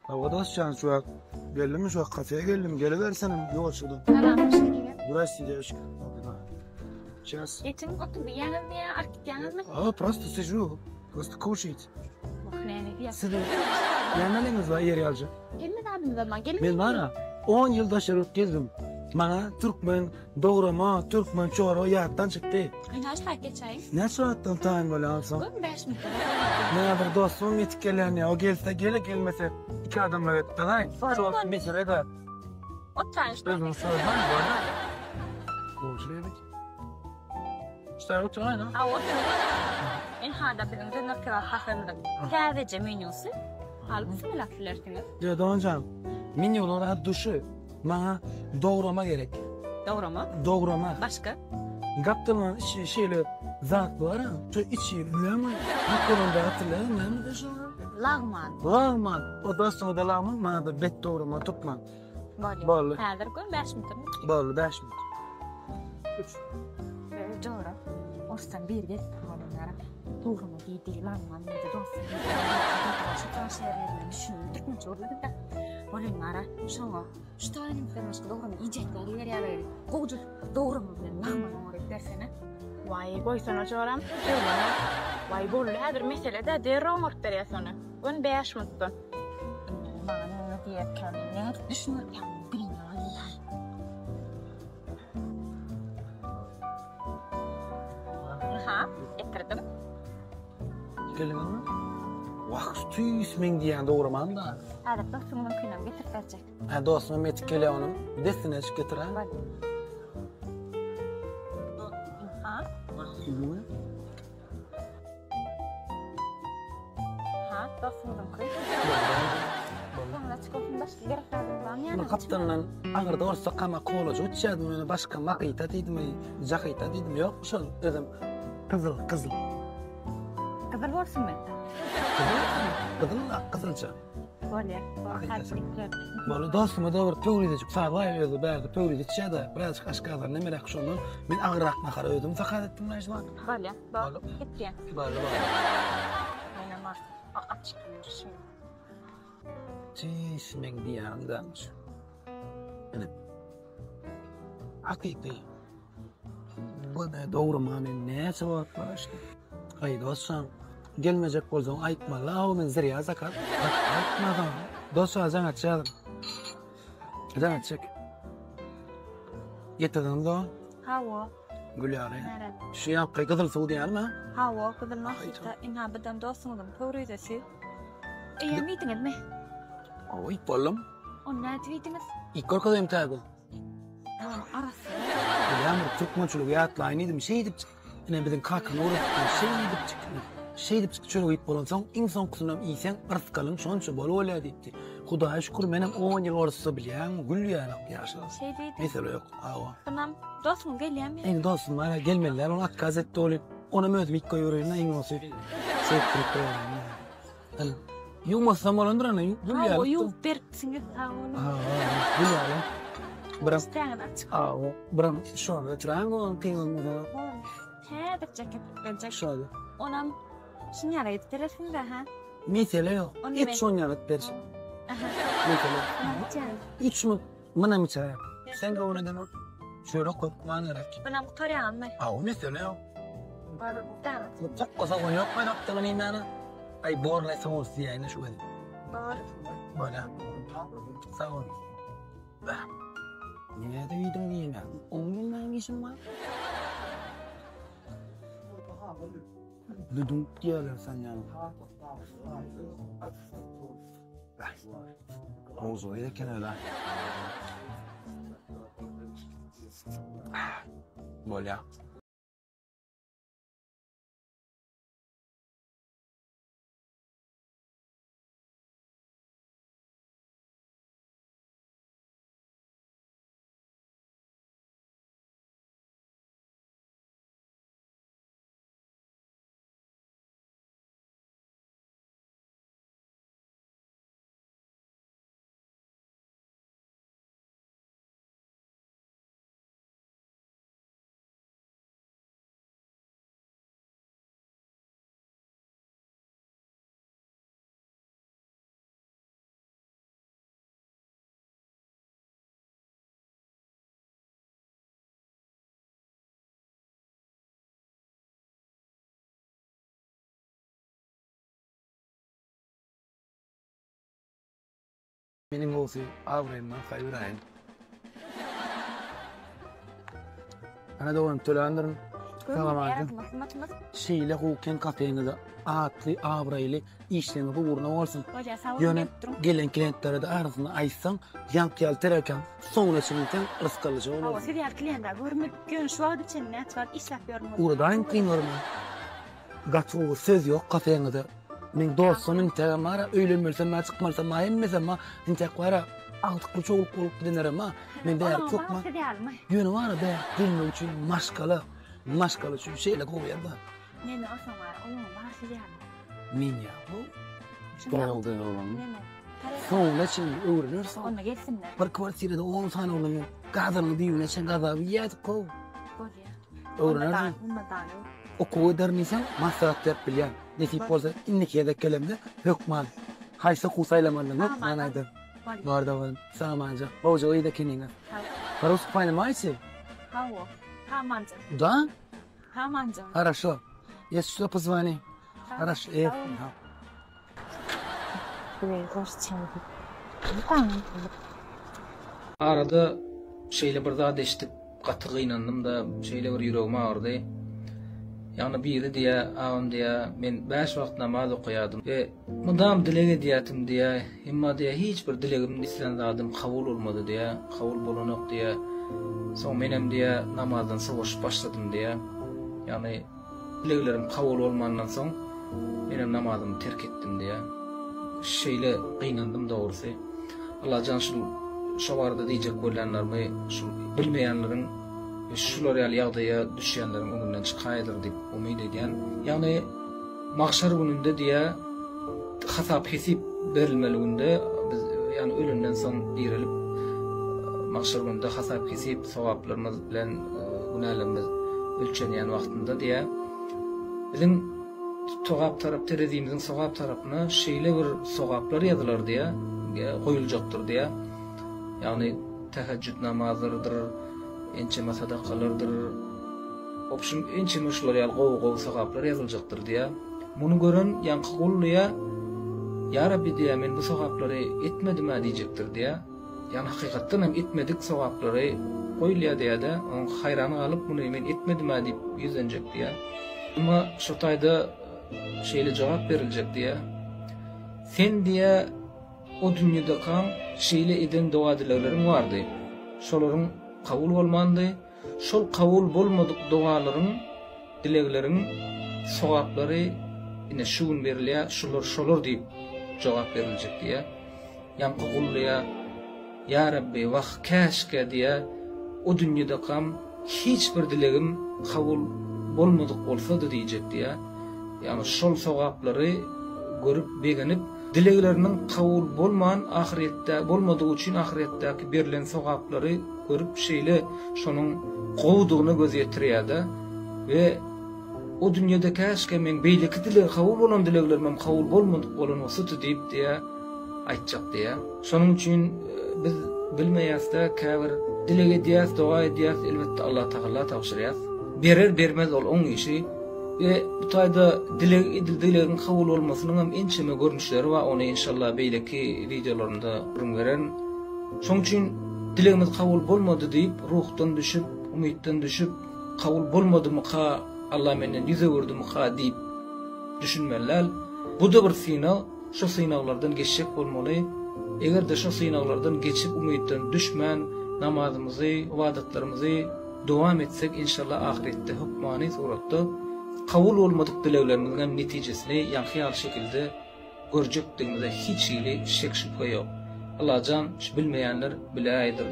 Havada sıçan şu an. Geldim mi şu an kafeye geldim. Geliversene. Yok şuradan. Tamam, şimdi. Burası değil aşkım. Сейчас. Yetim otur bir yanız ya, artık yanız mı? Просто сижу. Просто кушать. Bak ne diyor? Sizin yanlarınız var yer alacak. Gelmedi abimiz ama gelmedi. Ben var ya 10 yıl taşırıp gezdim. Bana Türkmen doğrama, Türkmen çoğru hayattan çıktı. Kaç saat geçeyim? Ne saatten tayin böyle alsam? Bugün 5 minut. Ne bir dostum yetkililerine o gelse gelmese iki adamla ettiler. Çok mesele de. O tanıştı. Özüm sormam bu arada. Konuşuyoruz. İşte o tane ha. Ha, o en hada benim de nakıra hakkında. Kahvece menüsü. Alıp bismillah filersiniz. Diyor Doğancan. Minyonlara duşu. Bana doğrama gerek. Doğru mu? Doğrama. Başka? Kaptanın şeyle zat var ha. Şu içi ama bu konuda hatırlayın ben de şu. Lağman. Lağman. O da sonra da lağman bana da bet doğrama tutma. Böyle. Böyle. Hazır gün 5 minut. Böyle 5 minut. Doğru. Ostan bir gel tamamlara. Doğru mu değil lağman ne de dostum. Şu transferlerini düşündük mü çok da. Onlara şuna şu tane falan doğru mu yiyecekler yer yer. Koca doğru mu lağman olarak dersene. Vay boy sana çoram. Vay bol hazır meselede derram ortaya Gün 5 minuttan. Bana ne diyeceğim? Ne düşünürken bilmiyorum. Ha, getirdim. Gelin mi? Vakti ismin diyen doğraman da. Hadi dostumun kıyınam getirtecek. Ha dostum metik gele onun. Desine çık getir ha. Hadi. Ha? Ha, dostumun kıyın. Sonra çıkıp başka gereklerden var mı? Bunu kaptanla ağırda olsa kama kolocu uçadım öyle başka makita dedim jakita dedim yok şu dedim kızıl. Kızıl olsun mu? Kızılca. Böyle. Böyle dostuma da bir pövride çık sağ var öyle berdi pövride içede birazcık aşkazar ne merak şunu ben ağırak nakar ödüm fakat ettim ne zaman. Böyle. Böyle. Getireyim. Böyle. Benim artık çıkıyor şimdi. Çişmek diyandanmış. Yani hakiki bu ne doğru mani ne sebep var işte. Haydi olsan gelmeyecek olsan aytma la o men zeriya zakat. Aytma da dostlar can açalım. Can açık. Getirdin de Hava. Gülüyor. Nerede? Şu yap kızıl suudi yani. Hava kızıl nasılsa inha beden dostumun pövrüdesi. Meeting mi? O ilk oğlum. O ne tweetiniz? İlk korkadayım tabi. Tamam arası. Yağmur Türk maçlı bir atla aynıydım. Şey edip çık. Yine bizim kalkan uğraştık. Şey edip çık. Şöyle uyup olansan insan kusunam iyisen arz kalın. Şonca bol öyle deyipti. Kudaya şükür benim 10 yıl orası bilen gül yani yaşlı. Şey değil. Mesela yok. Ava. Tamam. Dostum geliyor mu? En dostum var gelmediler. Ona at gazette olup ona mödüm ilk koyuyorlar. En olsa şey ettirip koyuyorlar. Hani yummasam olandır ana. Gül yani. Hava yok berksiniz hava. Gül yani. Bırak. İsteyen açık. Bırak şu anda triangle penguin mu? He de ceket. Şu anda. Onam şimdi yaraydı telefonu ha. Mesela yok. Onu Hiç ben- son yanıt versin. Aha. Mesela. Hiç mi? Bana mı çare? Sen de onu deme. Şöyle korkmanarak. Bana bu torya anlay. O mesela yok. Tamam. Çok kısa konu yok. Ben yaptığım imana. Ay borla savunsun yani şu kadar. Doğru. Böyle. Sağ ol. Niye de yedim diyeyim ya. 10 günden işim var. Düdüm diyorlar sen yani. Oğuz öyle kenara. Böyle. Mening olsa avrayman hayırayın. Ana da onun tölandırın. Sağlamadın. Şeyle huken kafeňizde atly avrayly işlemi uğruna olsun. Yöne gelen klientlere de arasında aysan yank yalterken sonra çimten ıskalıcı olur. Hava serial klientler görmek gün şu an için net var işlep görmek. Uğradan kıyınlarım. Gatı söz yok kafeňizde. Men dostumyň tegamara öýlenmelsem ma çykmalsam ma emmesem ma inteklara altyky çoğuluk bolup gidenerim ha. Men der çokma. Ýöne bara be dilme üçin maşgaly üçin şeýle goýar da. Men asan var, oňa bar serial. Men ya bu. Doğalda olan. Sonra şimdi öğrenirsen. Ona gelsinler. Bir kvartirede 10 tane olan gazarını diyene sen gazabı yiyet kov. Öğrenirsen. O koydarnıysan masraf dep bilýän. Nesip bolsa inniki de kelemde hökman. Haysa kusaylamanlyň yok manayda. Barda var. Samanca. Boja öýde keniňe. Parus paýnamaýsy? Hawo. Hamanca. Да? Hamanca. Хорошо. Я сюда позвони. Хорошо. Arada şeyle bir daha deştip katı kıynandım da şeyle bir yüreğime ağırdı. Yani biri diye, ağam diye, ben 5 vakit namaz okuyadım ve mudam dilege diyetim diye, imma diye hiçbir dilegim istendadım, kabul olmadı diye, kabul bulunuk diye, son benim diye namazdan soğuş başladım diye, yani dileglerim kabul olmandan son benim namazımı terk ettim diye, şeyle kıynandım doğrusu. Allah can şu varda diyecek bolanlarımı, şu bilmeyenlerin şular ýagdaýa düşýänleriň öňünden çykaýdyr diýip umyt edýän. Ýagny mahşer gününde diye hasap hesip berilmeliginde biz ýani ölümden soň dirilip mahşer gününde hasap hesip sowaplarymyz bilen günahlarymyz ölçenýän wagtynda diye bizim sowap tarap terezimiziň sowap tarapyna şeýle bir sowaplar ýazylar diye goýuljakdyr diye. Ýagny tahajjud namazydyr, ençeme sadakalardır. Opşun ençeme şular gow sowaplar ýazyljakdyr diye. Muny gören ýanky gulluya ya Rabbi diye men bu sowaplary etmedim diýjekdir diye. Ýani hakykatdan hem etmedik sowaplary goýulýa diýe-de, oň haýrany galyp muny men etmedim diýip ýüzenjek diye. Ama şu taýda şeýle jogap beriljek diye. Sen diye o dünýede kan şeýle eden doga dilekleriň bardy. Şolaryň kabul bolmandy. Şol kabul bolmadyk dogalaryň, dilekleriň sowaplary ine şu gün berilýär, şolar diýip jogap beriljek diýe. Ýanky gulluya ya Rabbi wagt käşke diýe o dünýede kam hiç bir dilegim kabul bolmadyk bolsa-da diýjek diýe. Ýani şol sowaplary görüp begenip dileklerinin kabul bolman ahiretde bolmadığı için ahiretteki berilen sowapları görüp şeýle şonuň gowdugyny gözýetirýär ve o dünýede käşke men beýleki dilek kabul bolan dileklerim kabul bolmadyk bolan olsa-da diýip diýe aýtjak diýe. Şonuň üçin biz bilmeýäsde käbir dilek edýäs, doga edýäs, elbetde Allah Taala tagşyrýar. Berer bermez ol oň işi. Ve bu taýda dilegin kabul olmasynyň hem ençeme görnüşleri we ony inşallah beýleki videolarymda görüňveren. Şoň üçin dilegimiz kabul bolmady diýip ruhdan düşüp, umytdan düşüp, kabul bolmadymy ka Allah menden ýüze gördümi ka diýip düşünmeler. Bu da bir synaw, şu synawlardan geçjek bolmaly. Eger de şu synawlardan geçip umytdan düşmän, namazymyzy, ibadatlarymyzy dowam etsek inşallah ahiretde hukmany suratda kabul olmadık dileklerimizin netijesini ýankyýal şekilde görjekdigimize hiç şek şüphe ýok. Allah can bilmeýänler biläýdir.